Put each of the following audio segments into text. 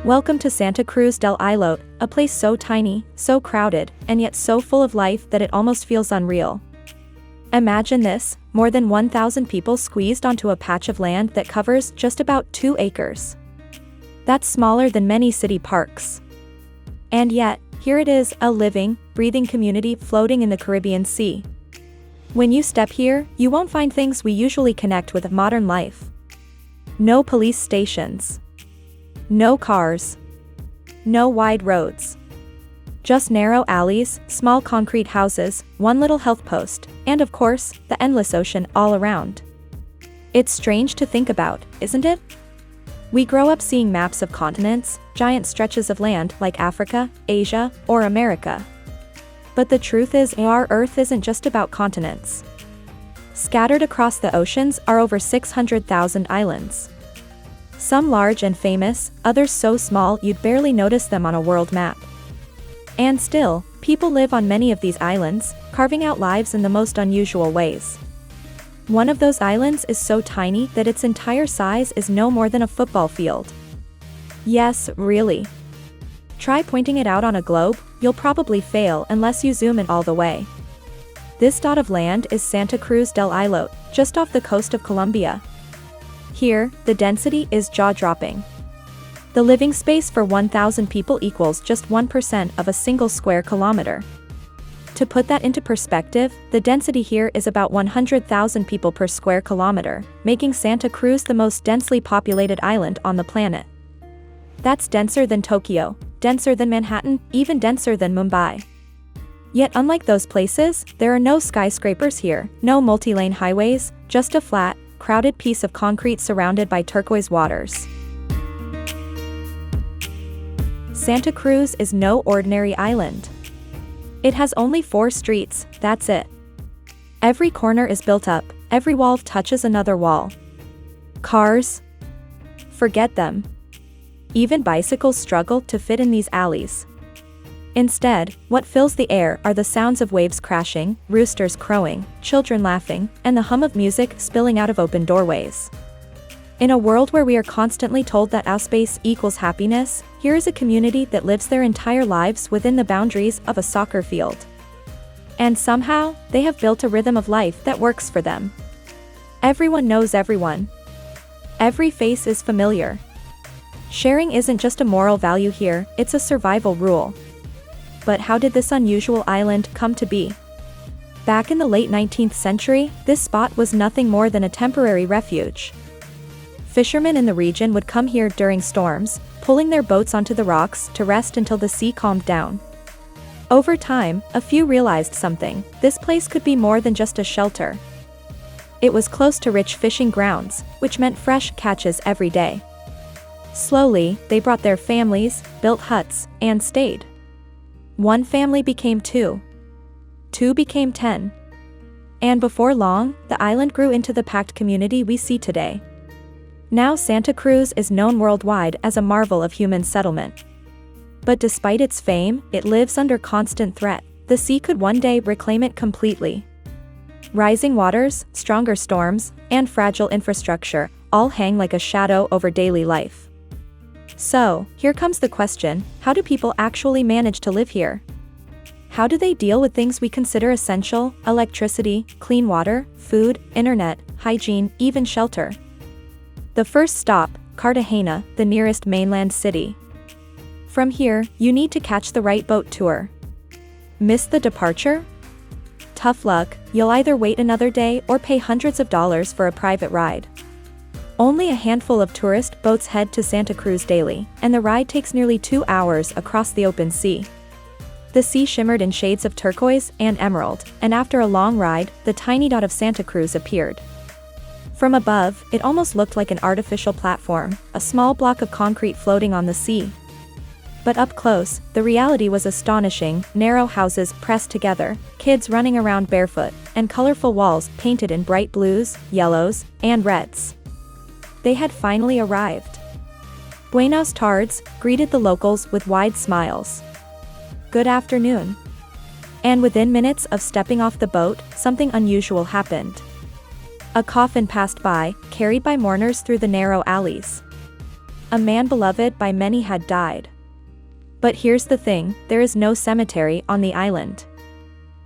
Welcome to Santa Cruz del Islote, a place so tiny, so crowded, and yet so full of life that it almost feels unreal. Imagine this, more than 1,000 people squeezed onto a patch of land that covers just about 2 acres. That's smaller than many city parks. And yet, here it is, a living, breathing community floating in the Caribbean Sea. When you step here, you won't find things we usually connect with modern life. No police stations. No cars. No wide roads. Just narrow alleys, small concrete houses, one little health post, and of course, the endless ocean all around. It's strange to think about, isn't it? We grow up seeing maps of continents, giant stretches of land like Africa, Asia, or America. But the truth is, our Earth isn't just about continents. Scattered across the oceans are over 600,000 islands. Some large and famous, others so small you'd barely notice them on a world map. And still, people live on many of these islands, carving out lives in the most unusual ways. One of those islands is so tiny that its entire size is no more than a football field. Yes, really. Try pointing it out on a globe, you'll probably fail unless you zoom in all the way. This dot of land is Santa Cruz del Islote, just off the coast of Colombia. Here, the density is jaw-dropping. The living space for 1,000 people equals just 1% of a single square kilometer. To put that into perspective, the density here is about 100,000 people per square kilometer, making Santa Cruz the most densely populated island on the planet. That's denser than Tokyo, denser than Manhattan, even denser than Mumbai. Yet unlike those places, there are no skyscrapers here, no multi-lane highways, just a flat, crowded piece of concrete surrounded by turquoise waters. Santa Cruz is no ordinary island. It has only 4 streets, that's it. Every corner is built up, every wall touches another wall. Cars? Forget them. Even bicycles struggle to fit in these alleys. Instead, what fills the air are the sounds of waves crashing, roosters crowing, children laughing, and the hum of music spilling out of open doorways. In a world where we are constantly told that our space equals happiness, here is a community that lives their entire lives within the boundaries of a soccer field. And somehow, they have built a rhythm of life that works for them. Everyone knows everyone. Every face is familiar. Sharing isn't just a moral value here, it's a survival rule. But how did this unusual island come to be? Back in the late 19th century, this spot was nothing more than a temporary refuge. Fishermen in the region would come here during storms, pulling their boats onto the rocks to rest until the sea calmed down. Over time, a few realized something: this place could be more than just a shelter. It was close to rich fishing grounds, which meant fresh catches every day. Slowly, they brought their families, built huts, and stayed. One family became 2. 2 became 10. And before long, the island grew into the packed community we see today. Now Santa Cruz is known worldwide as a marvel of human settlement. But despite its fame, it lives under constant threat. The sea could one day reclaim it completely. Rising waters, stronger storms, and fragile infrastructure all hang like a shadow over daily life. So, here comes the question: how do people actually manage to live here? How do they deal with things we consider essential: electricity, clean water, food, internet, hygiene, even shelter? The first stop, Cartagena, the nearest mainland city. From here, you need to catch the right boat tour. Miss the departure? Tough luck, you'll either wait another day or pay hundreds of dollars for a private ride. Only a handful of tourist boats head to Santa Cruz daily, and the ride takes nearly 2 hours across the open sea. The sea shimmered in shades of turquoise and emerald, and after a long ride, the tiny dot of Santa Cruz appeared. From above, it almost looked like an artificial platform, a small block of concrete floating on the sea. But up close, the reality was astonishing: narrow houses pressed together, kids running around barefoot, and colorful walls painted in bright blues, yellows, and reds. They had finally arrived. Buenos tardes greeted the locals with wide smiles. Good afternoon. And within minutes of stepping off the boat, something unusual happened. A coffin passed by, carried by mourners through the narrow alleys. A man beloved by many had died. But here's the thing, there is no cemetery on the island.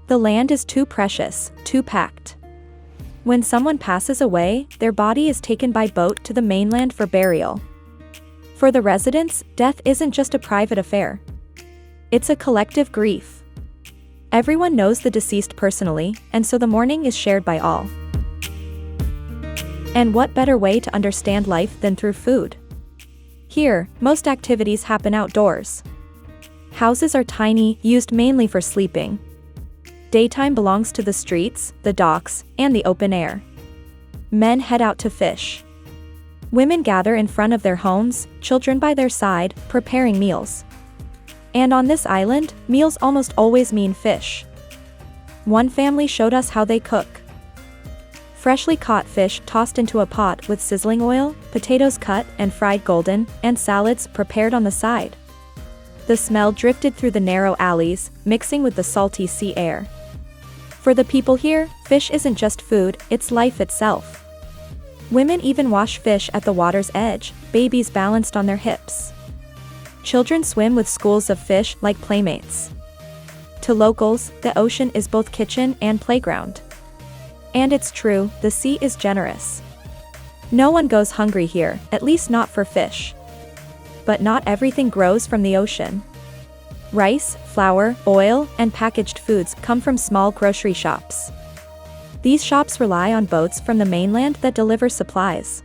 The land is too precious, too packed. When someone passes away, their body is taken by boat to the mainland for burial. For the residents, death isn't just a private affair. It's a collective grief. Everyone knows the deceased personally, and so the mourning is shared by all. And what better way to understand life than through food? Here, most activities happen outdoors. Houses are tiny, used mainly for sleeping. Daytime belongs to the streets, the docks, and the open air. Men head out to fish. Women gather in front of their homes, children by their side, preparing meals. And on this island, meals almost always mean fish. One family showed us how they cook. Freshly caught fish tossed into a pot with sizzling oil, potatoes cut and fried golden, and salads prepared on the side. The smell drifted through the narrow alleys, mixing with the salty sea air. For the people here, fish isn't just food, it's life itself. Women even wash fish at the water's edge, babies balanced on their hips. Children swim with schools of fish like playmates. To locals, the ocean is both kitchen and playground. And it's true, the sea is generous. No one goes hungry here, at least not for fish. But not everything grows from the ocean. Rice, flour, oil, and packaged foods come from small grocery shops. These shops rely on boats from the mainland that deliver supplies.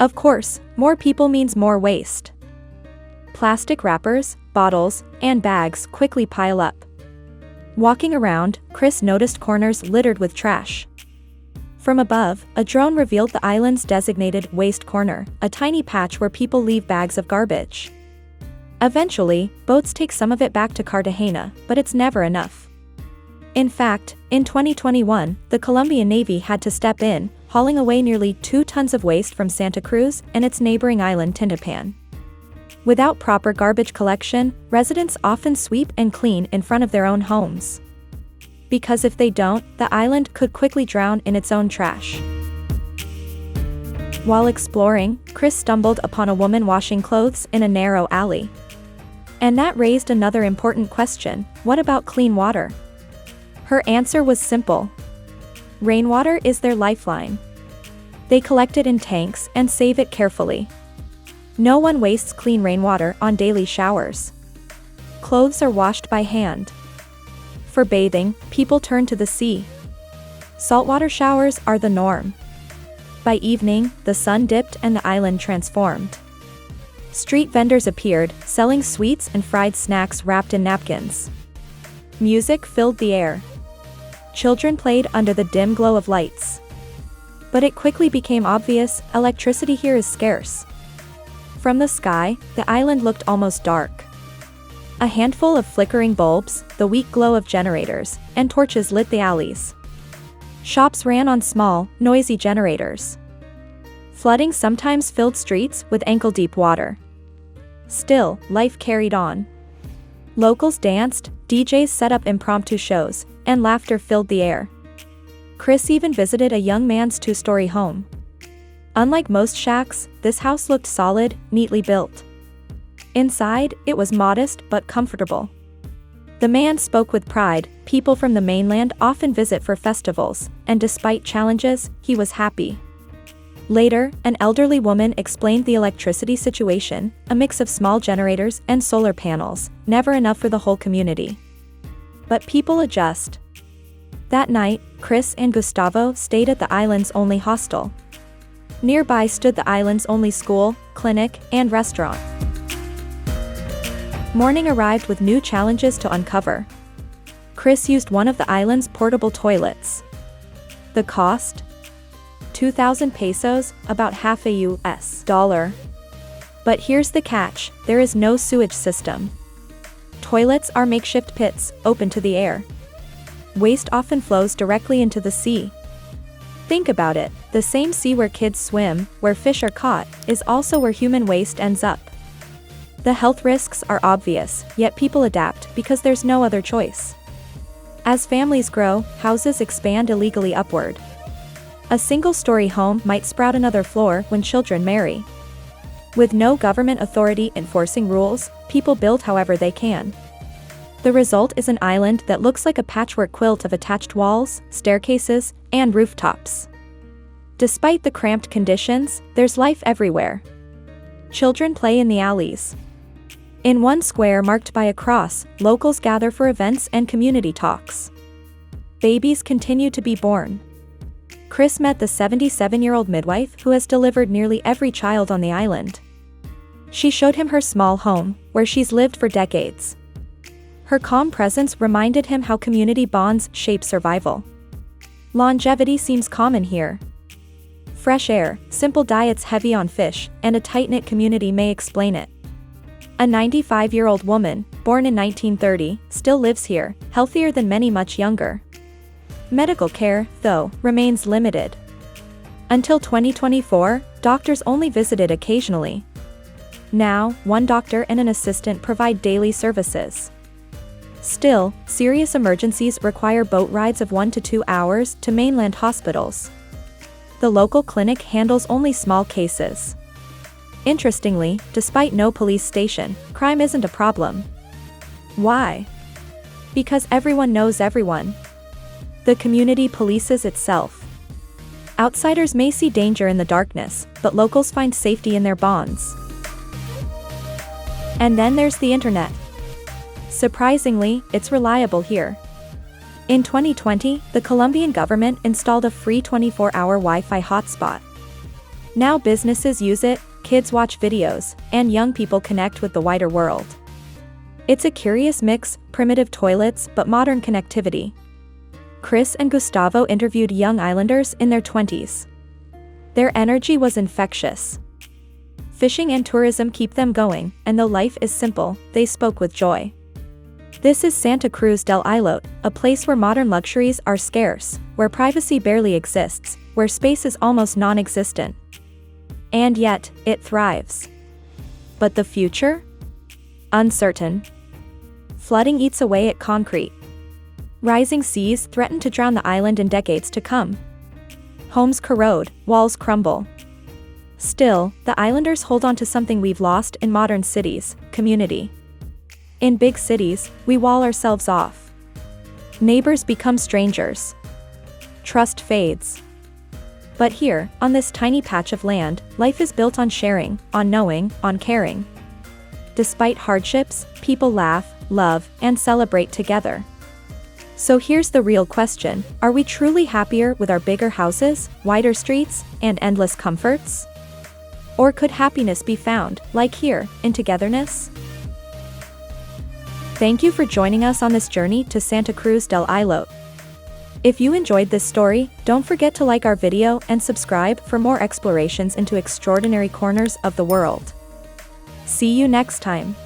Of course, more people means more waste. Plastic wrappers, bottles, and bags quickly pile up. Walking around, Chris noticed corners littered with trash. From above, a drone revealed the island's designated waste corner, a tiny patch where people leave bags of garbage. Eventually, boats take some of it back to Cartagena, but it's never enough. In fact, in 2021, the Colombian Navy had to step in, hauling away nearly 2 tons of waste from Santa Cruz and its neighboring island Tindapan. Without proper garbage collection, residents often sweep and clean in front of their own homes. Because if they don't, the island could quickly drown in its own trash. While exploring, Chris stumbled upon a woman washing clothes in a narrow alley. And that raised another important question: what about clean water? Her answer was simple. Rainwater is their lifeline. They collect it in tanks and save it carefully. No one wastes clean rainwater on daily showers. Clothes are washed by hand. For bathing, people turn to the sea. Saltwater showers are the norm. By evening, the sun dipped and the island transformed. Street vendors appeared, selling sweets and fried snacks wrapped in napkins. Music filled the air. Children played under the dim glow of lights. But it quickly became obvious, electricity here is scarce. From the sky, the island looked almost dark. A handful of flickering bulbs, the weak glow of generators, and torches lit the alleys. Shops ran on small, noisy generators. Flooding sometimes filled streets with ankle-deep water. Still, life carried on. Locals danced, DJs set up impromptu shows, and laughter filled the air. Chris even visited a young man's 2-story home. Unlike most shacks, this house looked solid, neatly built. Inside, it was modest but comfortable. The man spoke with pride. People from the mainland often visit for festivals, and despite challenges, he was happy. Later, an elderly woman explained the electricity situation, a mix of small generators and solar panels, never enough for the whole community. But people adjust. That night, Chris and Gustavo stayed at the island's only hostel. Nearby stood the island's only school, clinic, and restaurant. Morning arrived with new challenges to uncover. Chris used one of the island's portable toilets. The cost? 2,000 pesos, about half a US dollar. But here's the catch, there is no sewage system. Toilets are makeshift pits, open to the air. Waste often flows directly into the sea. Think about it, the same sea where kids swim, where fish are caught, is also where human waste ends up. The health risks are obvious, yet people adapt because there's no other choice. As families grow, houses expand illegally upward. A single-story home might sprout another floor when children marry. With no government authority enforcing rules, people build however they can. The result is an island that looks like a patchwork quilt of attached walls, staircases, and rooftops. Despite the cramped conditions, there's life everywhere. Children play in the alleys. In one square marked by a cross, locals gather for events and community talks. Babies continue to be born. Chris met the 77-year-old midwife who has delivered nearly every child on the island. She showed him her small home, where she's lived for decades. Her calm presence reminded him how community bonds shape survival. Longevity seems common here. Fresh air, simple diets heavy on fish, and a tight-knit community may explain it. A 95-year-old woman, born in 1930, still lives here, healthier than many much younger. Medical care, though, remains limited. Until 2024, doctors only visited occasionally. Now, one doctor and an assistant provide daily services. Still, serious emergencies require boat rides of 1 to 2 hours to mainland hospitals. The local clinic handles only small cases. Interestingly, despite no police station, crime isn't a problem. Why? Because everyone knows everyone. The community polices itself. Outsiders may see danger in the darkness, but locals find safety in their bonds. And then there's the internet. Surprisingly, it's reliable here. In 2020, the Colombian government installed a free 24-hour Wi-Fi hotspot. Now businesses use it, kids watch videos, and young people connect with the wider world. It's a curious mix, primitive toilets but modern connectivity. Chris and Gustavo interviewed young islanders in their 20s. Their energy was infectious. Fishing and tourism keep them going, and though life is simple, they spoke with joy. This is Santa Cruz del Islote, a place where modern luxuries are scarce, where privacy barely exists, where space is almost non-existent. And yet, it thrives. But the future? Uncertain. Flooding eats away at concrete. Rising seas threaten to drown the island in decades to come. Homes corrode, walls crumble. Still, the islanders hold on to something we've lost in modern cities: community. In big cities, we wall ourselves off. Neighbors become strangers. Trust fades. But here, on this tiny patch of land, life is built on sharing, on knowing, on caring. Despite hardships, people laugh, love, and celebrate together. So here's the real question: are we truly happier with our bigger houses, wider streets, and endless comforts? Or could happiness be found, like here, in togetherness? Thank you for joining us on this journey to Santa Cruz del Islote. If you enjoyed this story, don't forget to like our video and subscribe for more explorations into extraordinary corners of the world. See you next time.